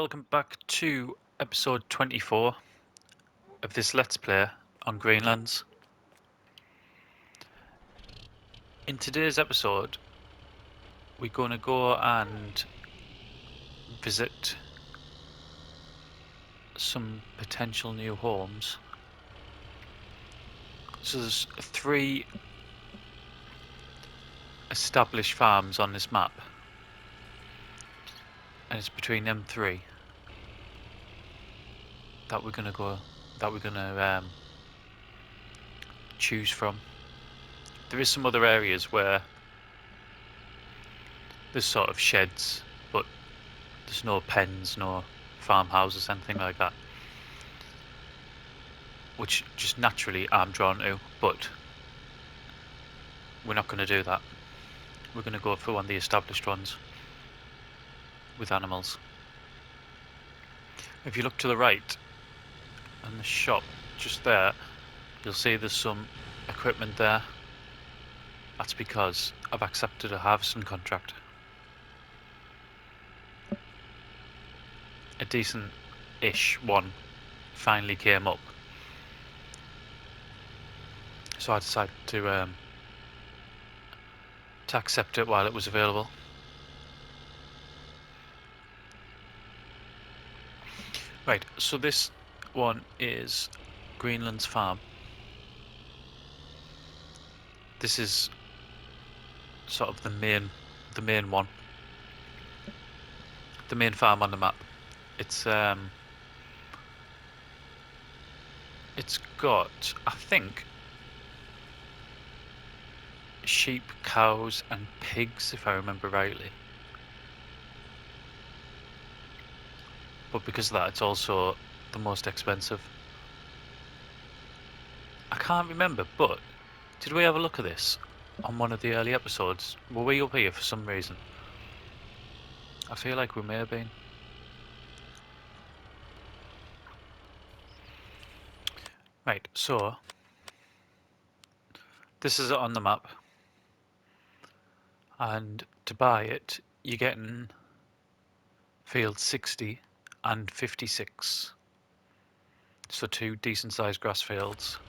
welcome back to episode 24 of this Let's Play on Greenlands. In today's episode, we're going to go and visit some potential new homes. So there's 3 established farms on this map, and it's between them 3 that we're going to choose from. There is some other areas where there's sort of sheds, but there's no pens, no farmhouses, anything like that, which just naturally I'm drawn to, but we're not going to do that. We're going to go for one of the established ones with animals. If you look to the right and the shop just there, you'll see there's some equipment there. That's because I've accepted a harvesting contract. A decent-ish one finally came up, so I decided to accept it while it was available. Right, so this one is Greenland's farm. This is sort of the main one, the main farm on the map. It's got, I think, sheep, cows and pigs, if I remember rightly. But because of that, it's also the most expensive. I can't remember, but did we have a look at this on one of the early episodes? Were we up here for some reason? I feel like we may have been. Right, so this is it on the map, and to buy it you're getting field 60 and 56, so 2 decent sized grass fields.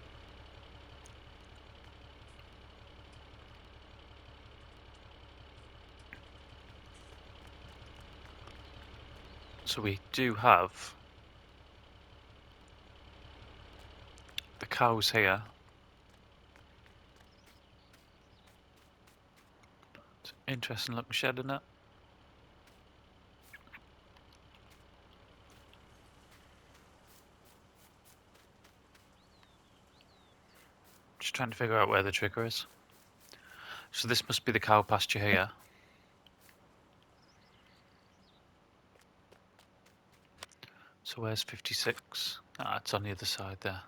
So we do have the cows here. It's an interesting looking shed, isn't it? Just trying to figure out where the trigger is. So this must be the cow pasture here. So where's 56? Ah, it's on the other side there.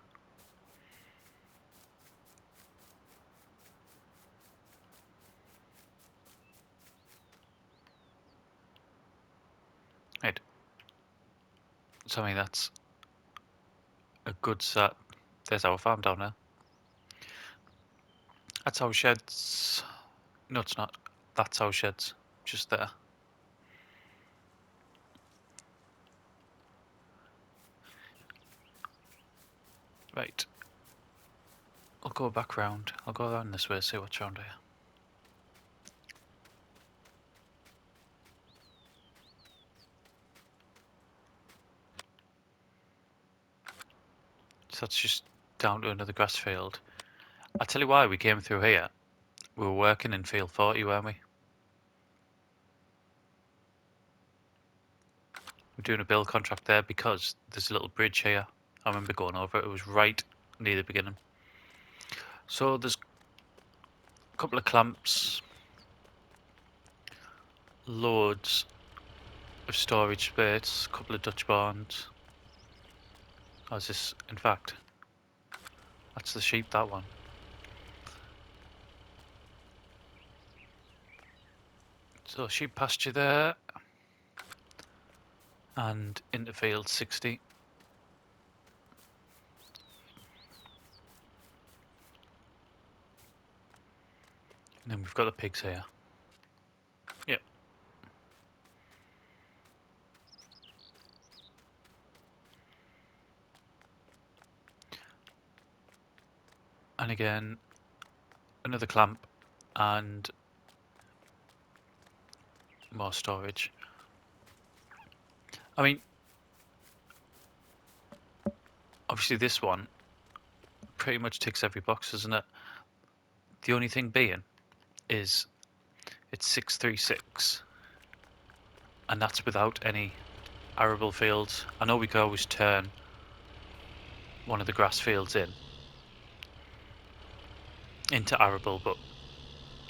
Right. So I mean, that's a good set. There's our farm down there. That's our sheds. No, it's not. That's our sheds. Just there. Right. I'll go back round. I'll go around this way, see what's around here. So that's just down to another grass field. I'll tell you why we came through here. We were working in field 40, weren't we? We're doing a build contract there because there's a little bridge here. I remember going over it. It was right near the beginning. So there's a couple of clamps, loads of storage space, a couple of Dutch barns. How's this? In fact, that's the sheep, that one. So sheep pasture there, and into field 60. And then we've got the pigs here. Yep. And again, another clamp and more storage. I mean, obviously this one pretty much ticks every box, doesn't it? The only thing being is it's 636, and that's without any arable fields. I know we could always turn one of the grass fields into arable, but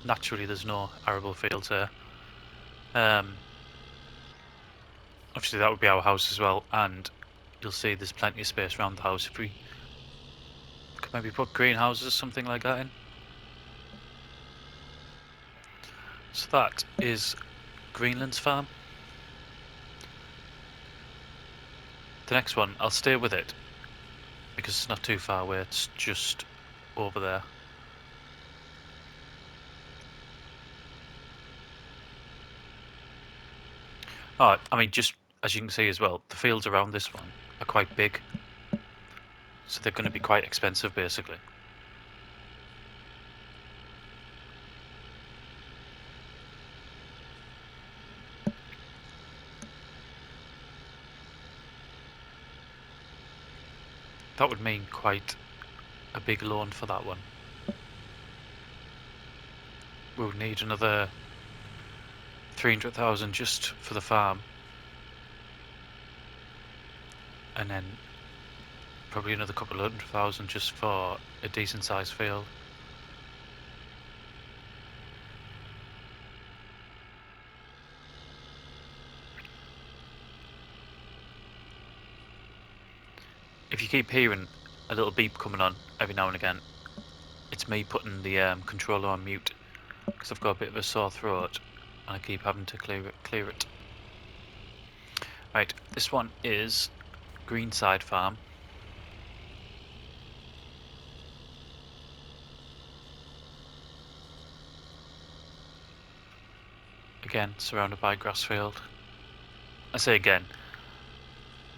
naturally there's no arable fields there. Obviously that would be our house as well, and you'll see there's plenty of space around the house. If we could maybe put greenhouses, something like that in. So that is Greenland's farm. The next one, I'll stay with it because it's not too far away, it's just over there. Alright, I mean, just as you can see as well, the fields around this one are quite big, so they're going to be quite expensive basically. That would mean quite a big loan for that one. We'll need another 300,000 just for the farm, and then probably another couple of 100,000 just for a decent sized field. If you keep hearing a little beep coming on every now and again, it's me putting the controller on mute because I've got a bit of a sore throat and I keep having to clear it. Right, this one is Greenside Farm. Again, surrounded by grass field. I say again,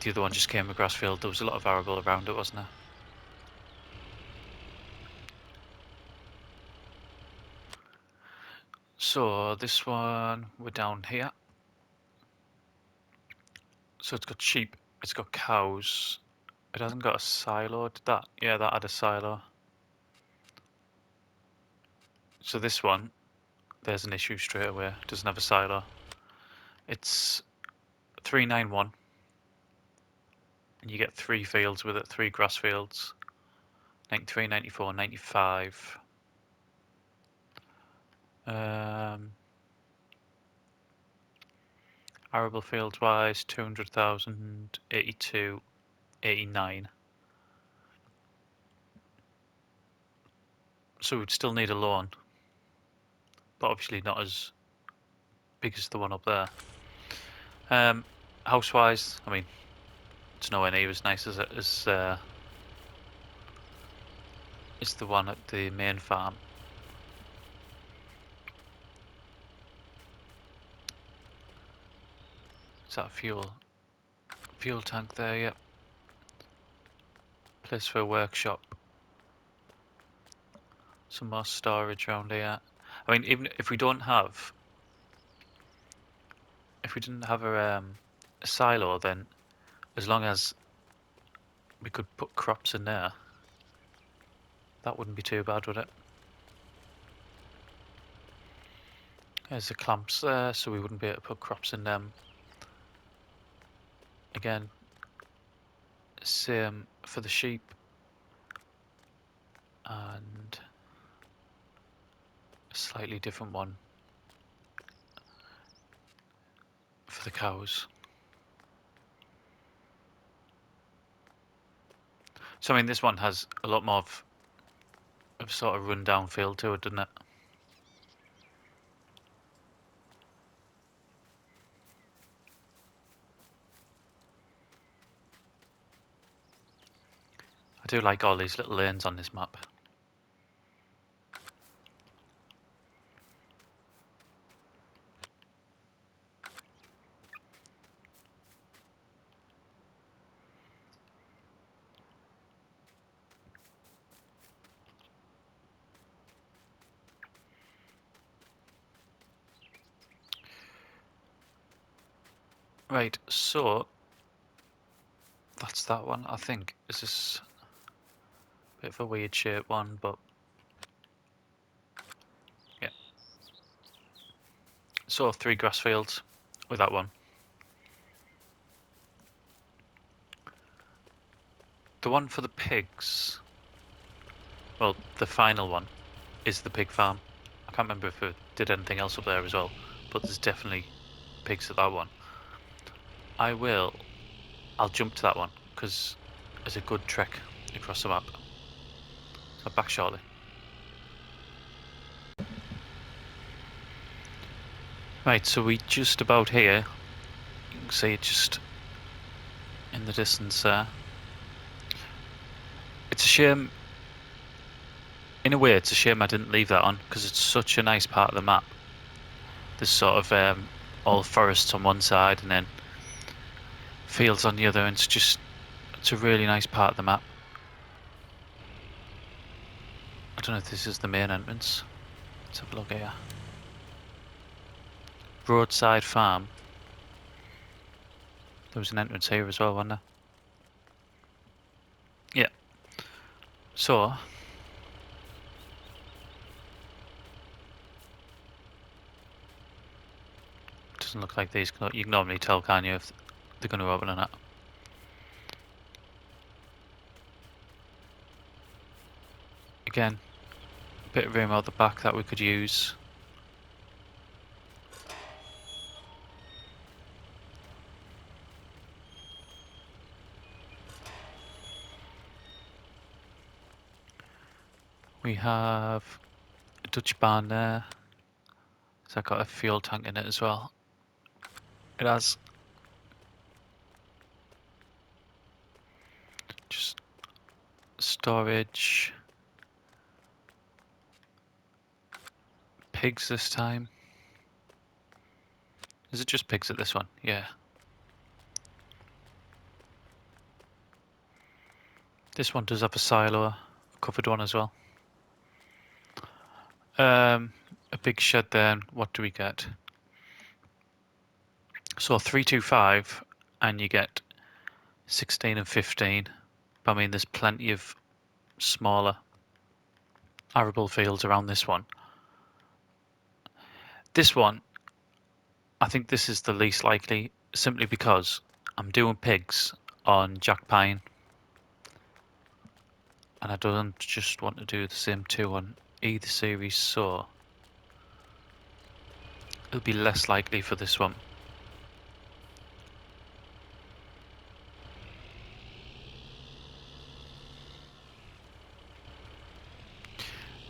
the other one just came with grass field. There was a lot of arable around it, wasn't there? So this one, we're down here. So it's got sheep, it's got cows. It hasn't got a silo, did that? Yeah, that had a silo. So this one, there's an issue straight away. It doesn't have a silo. It's 391. And you get 3 fields with it, 3 grass fields. 93, 94, 95. Arable fields wise, 200,000, 82, 89. So we'd still need a loan, but obviously not as big as the one up there. House wise, I mean, it's nowhere near as nice as the one at the main farm. Is that a fuel tank there? Yep. Place for a workshop. Some more storage around here. I mean, even if we didn't have a silo, then as long as we could put crops in there, that wouldn't be too bad, would it? There's the clamps there, so we wouldn't be able to put crops in them. Again, same for the sheep, and a slightly different one for the cows. So I mean, this one has a lot more of a sort of run-down feel to it, doesn't it? I do like all these little lanes on this map. Right, so that's that one, I think. Is this a bit of a weird shaped one, but yeah. So 3 grass fields with that one. The one for the pigs, well, the final one is the pig farm. I can't remember if it did anything else up there as well, but there's definitely pigs at that one. I'll jump to that one because it's a good trek across the map. So back shortly. Right, so we just about here. You can see it just in the distance there. It's a shame, in a way it's a shame I didn't leave that on because it's such a nice part of the map. There's sort of all forests on one side and then fields on the other, and it's a really nice part of the map. I don't know if this is the main entrance. Let's have a look here. Roadside farm. There was an entrance here as well, wasn't there? Yeah. So doesn't look like these. You can normally tell, can you, if they're going to open or not. Again, a bit of room out the back that we could use. We have a Dutch barn there. Has that got a fuel tank in it as well? It has. Just storage. Pigs this time. Is it just pigs at this one? Yeah. This one does have a silo, a covered one as well. A big shed there, and what do we get? So 325, and you get 16 and 15. But I mean, there's plenty of smaller arable fields around this one. This one, I think this is the least likely, simply because I'm doing pigs on Jack Pine, and I don't just want to do the same two on either series, so it'll be less likely for this one.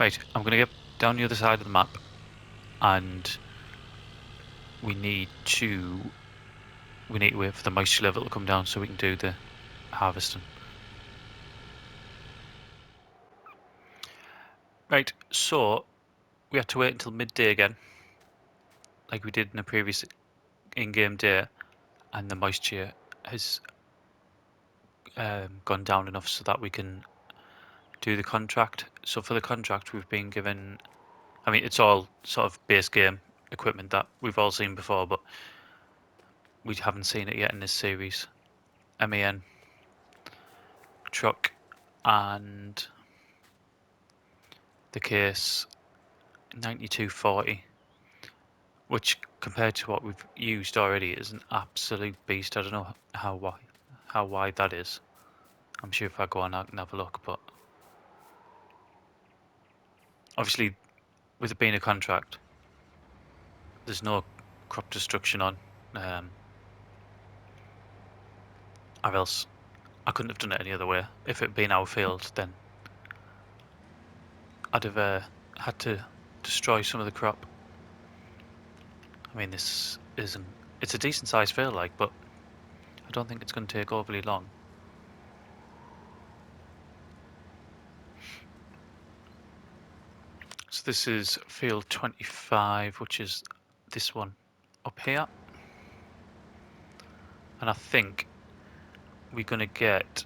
Right, I'm going to get down the other side of the map, and we need to wait for the moisture level to come down so we can do the harvesting. Right, so we have to wait until midday again, like we did in the previous in-game day, and the moisture has gone down enough so that we can do the contract. So for the contract we've been given, I mean, it's all sort of base game equipment that we've all seen before, but we haven't seen it yet in this series. MAN, truck, and the case 9240, which compared to what we've used already is an absolute beast. I don't know how wide that is. I'm sure if I go on I can have a look, but obviously with it being a contract, there's no crop destruction on, or else I couldn't have done it any other way. If it had been our field, then I'd have had to destroy some of the crop. I mean, this isn't, it's a decent sized field, like, but I don't think it's going to take overly long. So this is field 25, which is this one up here, and I think we're going to get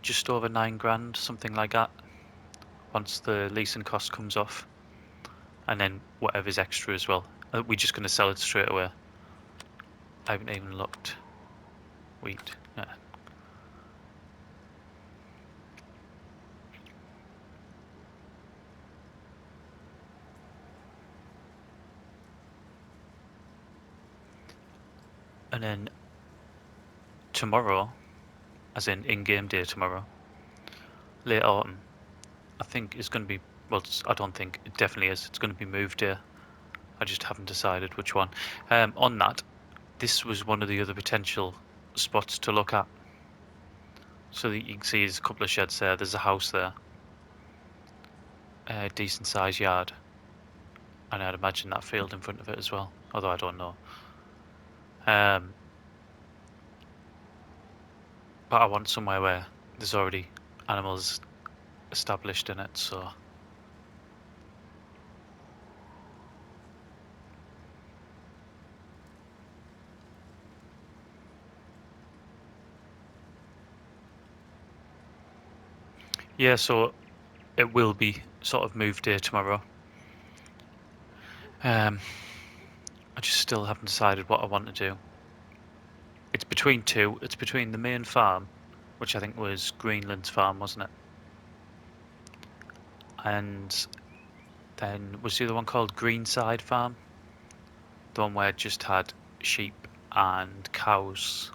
just over 9 grand, something like that, once the leasing cost comes off, and then whatever's extra as well. We're just going to sell it straight away. I haven't even looked. Wheat, yeah. And then tomorrow, as in-game day tomorrow, late autumn, I think is going to be, well, I don't think, it definitely is. It's going to be moved day. I just haven't decided which one. On that, this was one of the other potential spots to look at. So that you can see there's a couple of sheds there. There's a house there. A decent sized yard. And I'd imagine that field in front of it as well. Although I don't know. But I want somewhere where there's already animals established in it, so... Yeah, so it will be sort of moved day tomorrow. I just still haven't decided what I want to do. It's between two. It's between the main farm, which I think was Greenland's farm, wasn't it? And then was the other one called Greenside Farm? The one where it just had sheep and cows.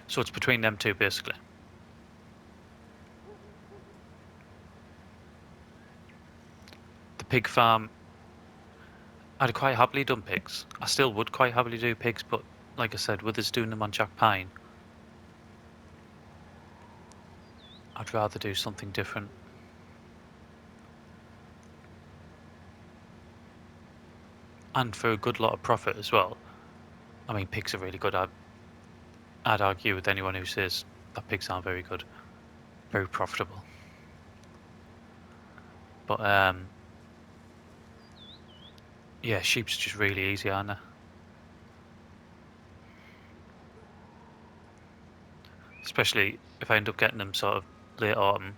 So it's between them two, basically. The pig farm, I'd quite happily done pigs. I still would quite happily do pigs, but like I said, with us doing them on Jack Pine, I'd rather do something different. And for a good lot of profit as well. I mean, pigs are really good. I'd argue with anyone who says that pigs aren't very good. Very profitable. But yeah, sheep's just really easy, aren't they? Especially if I end up getting them sort of late autumn,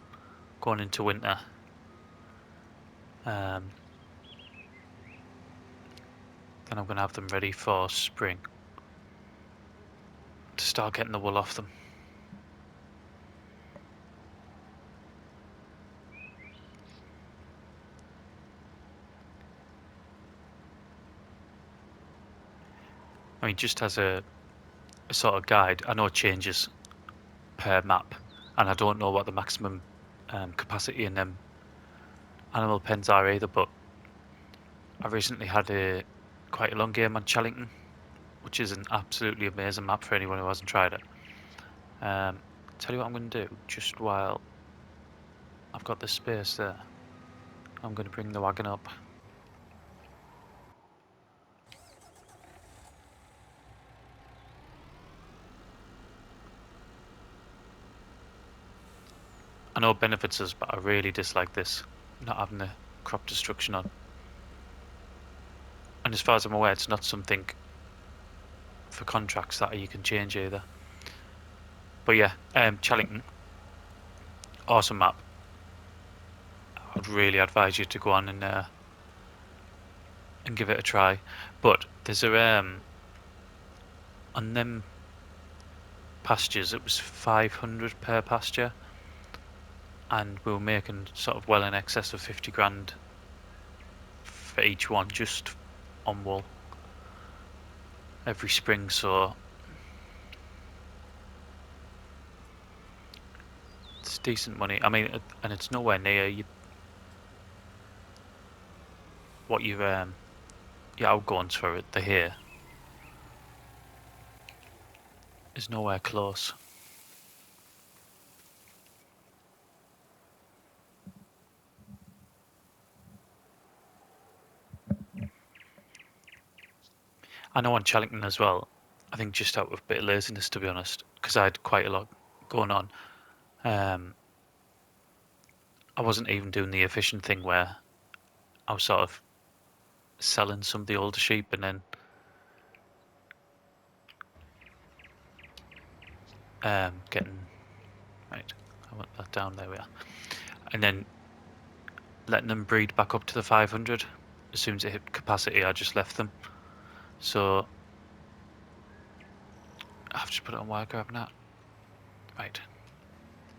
going into winter. Then I'm going to have them ready for spring. To start getting the wool off them. I mean, just as a sort of guide, I know it changes per map, and I don't know what the maximum capacity in them animal pens are either, but I recently had quite a long game on Challington, which is an absolutely amazing map for anyone who hasn't tried it. Tell you what I'm going to do, just while I've got the space there, I'm going to bring the wagon up. I know it benefits us, but I really dislike this, not having the crop destruction on. And as far as I'm aware, it's not something for contracts that you can change either. But yeah, Challington, awesome map. I'd really advise you to go on and give it a try. But there's a on them pastures it was 500 per pasture, and we were making sort of well in excess of 50 grand for each one just on wool every spring. So it's decent money. I mean, and it's nowhere near what your outgoings for it. The hay is nowhere close. I know on Challington as well. I think just out of a bit of laziness, to be honest, because I had quite a lot going on. I wasn't even doing the efficient thing where I was sort of selling some of the older sheep and then getting right. I want that down. There we are. And then letting them breed back up to the 500. As soon as it hit capacity, I just left them. So put it on wire grab now. Right.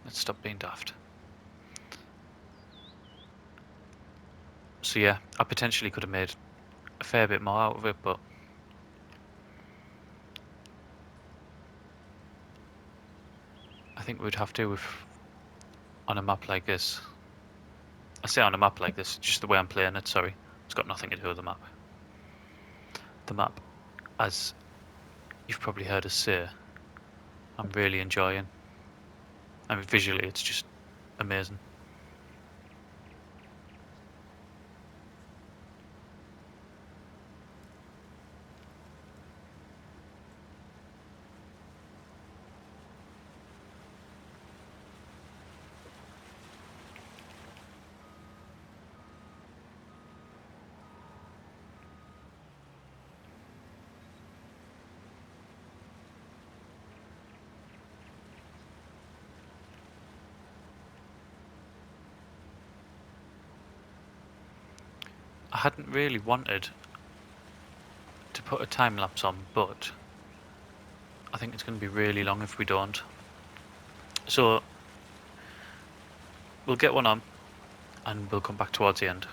Let's stop being daft. So yeah, I potentially could have made a fair bit more out of it, but I think we'd have to on a map like this. I say on a map like this, just the way I'm playing it, sorry. It's got nothing to do with the map. The map, as you've probably heard us say, I'm really enjoying. I mean, visually, it's just amazing. I hadn't really wanted to put a time lapse on, but I think it's going to be really long if we don't. So we'll get one on and we'll come back towards the end.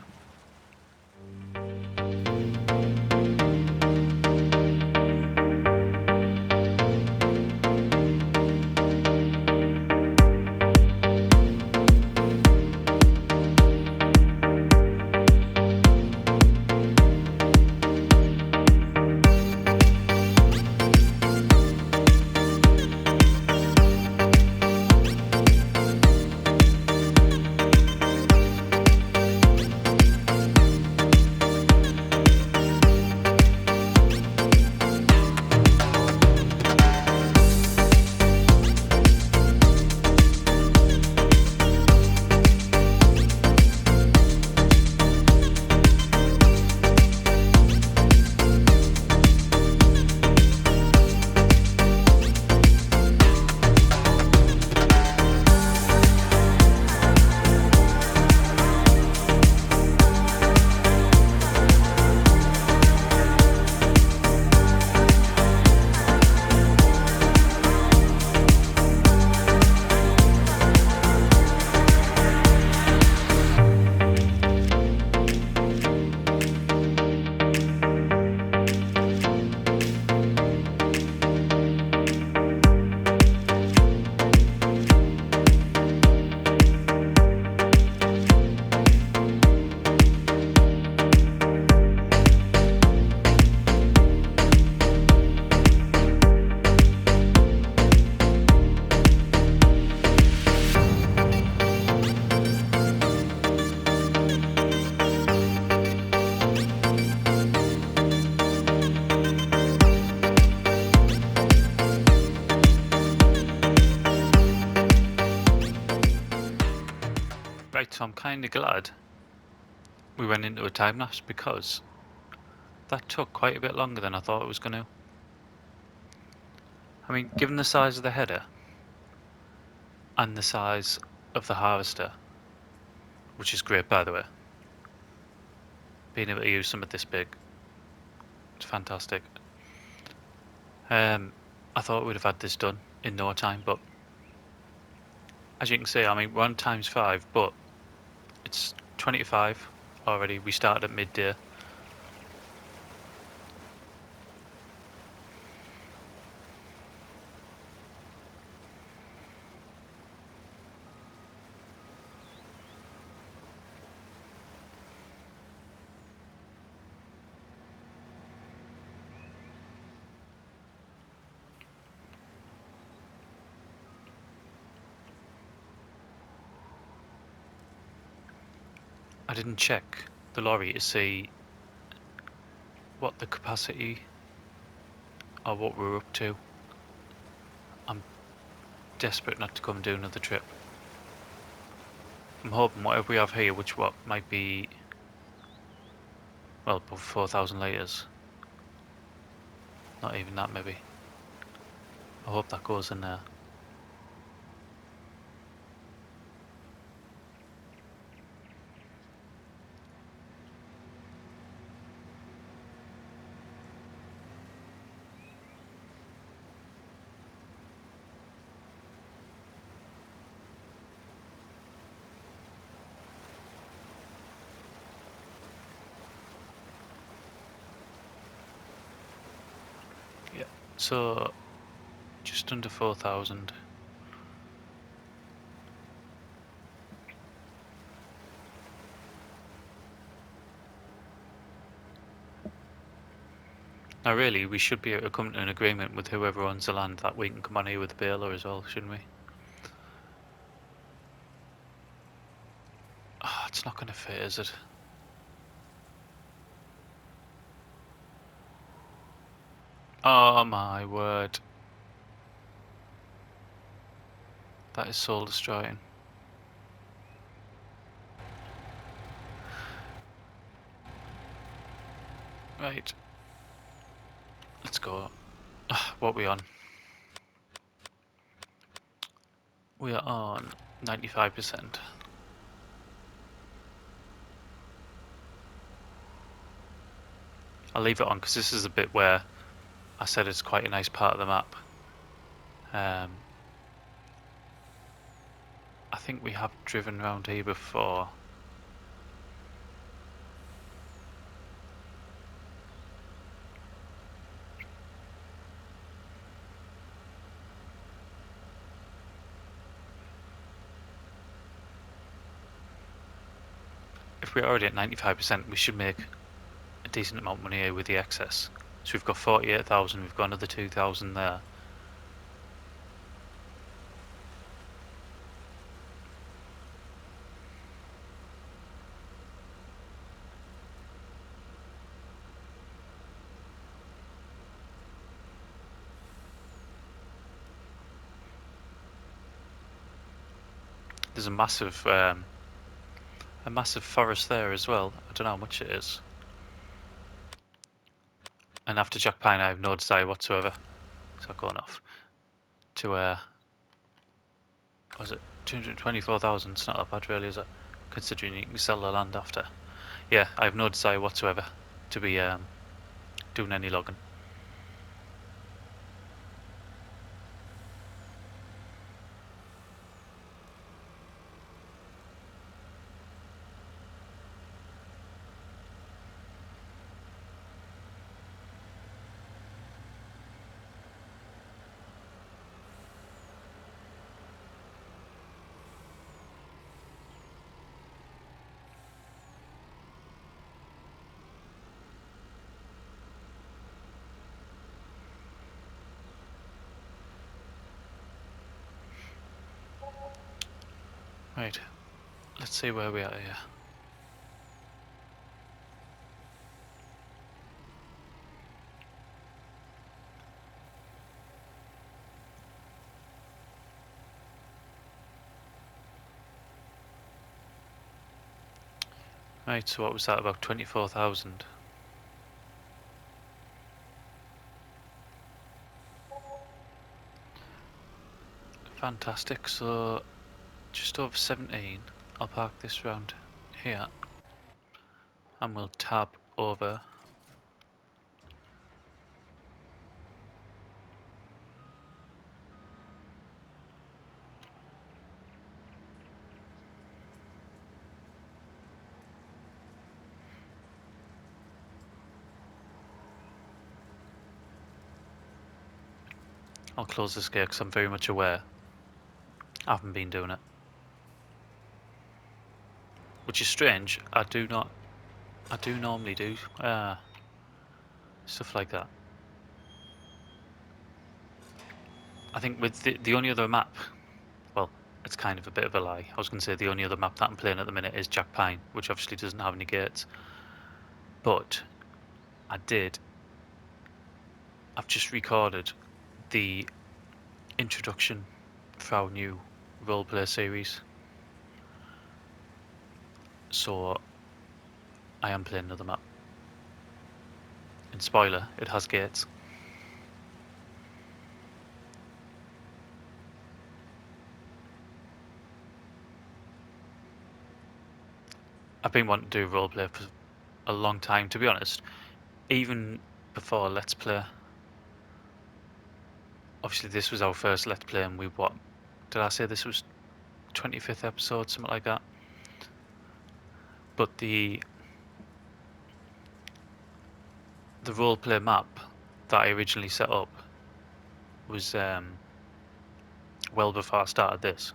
Right, so I'm kind of glad we went into a time lapse because that took quite a bit longer than I thought it was going to. I mean, given the size of the header and the size of the harvester, which is great by the way, being able to use something this big, it's fantastic. I thought we'd have had this done in no time, but as you can see, I mean, we're on ×5, but it's 25 already. We started at midday. I didn't check the lorry to see what the capacity or what we're up to. I'm desperate not to come and do another trip. I'm hoping whatever we have here, which what might be, well, above 4,000 litres. Not even that, maybe. I hope that goes in there. So just under 4,000. Now really, we should be able to come to an agreement with whoever owns the land that we can come on here with the baler as well, shouldn't we? Oh, it's not going to fit, is it? Oh my word. That is soul destroying. Right. Let's go. What are we on? We are on 95%. I'll leave it on because this is a bit where I said it's quite a nice part of the map. I think we have driven around here before. If we're already at 95%, we should make a decent amount of money here with the excess. So we've got 48,000, we've got another 2,000 there. There's a massive forest there as well. I don't know how much it is. And after Jack Pine, I have no desire whatsoever. So I'm going off to what was it 224,000? It's not that bad, really, is it? Considering you can sell the land after. Yeah, I have no desire whatsoever to be doing any logging. Right, let's see where we are here. Right, so what was that, about 24,000? Fantastic, so just over 17. I'll park this round here and we'll tab over. I'll close this gate because I'm very much aware I haven't been doing it. Which is strange, I do normally do stuff like that. I think with the only other map, well, it's kind of a bit of a lie. I was going to say the only other map that I'm playing at the minute is Jack Pine, which obviously doesn't have any gates. But I've just recorded the introduction for our new roleplay series. So I am playing another map. And spoiler, it has gates. I've been wanting to do roleplay for a long time, to be honest. Even before Let's Play. Obviously this was our first Let's Play and what did I say this was 25th episode, something like that. But the roleplay map that I originally set up was well before I started this.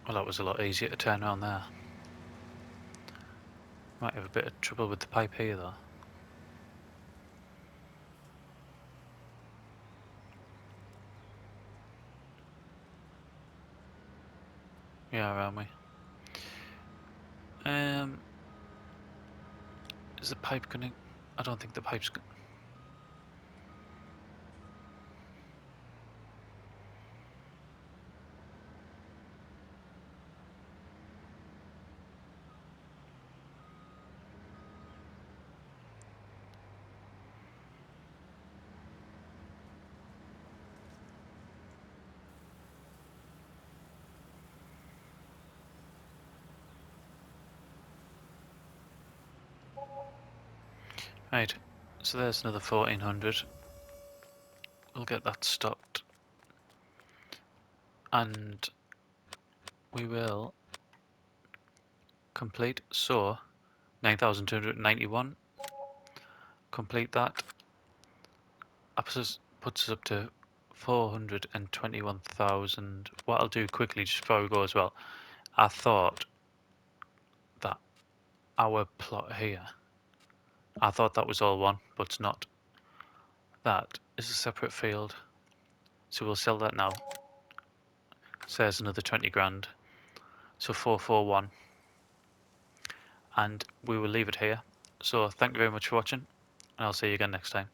Well, that was a lot easier to turn around there. Might have a bit of trouble with the pipe here though. Yeah, aren't we? Is the pipe gonna? I don't think the pipe's gonna. Right, so there's another 1400. We'll get that stopped. And we will complete, so 9,291. Complete that. Puts us up to 421,000. What I'll do quickly just before we go as well, I thought that our plot here, I thought that was all one, but it's not. That is a separate field. So we'll sell that now. So there's another 20 grand. So 441. And we will leave it here. So thank you very much for watching, and I'll see you again next time.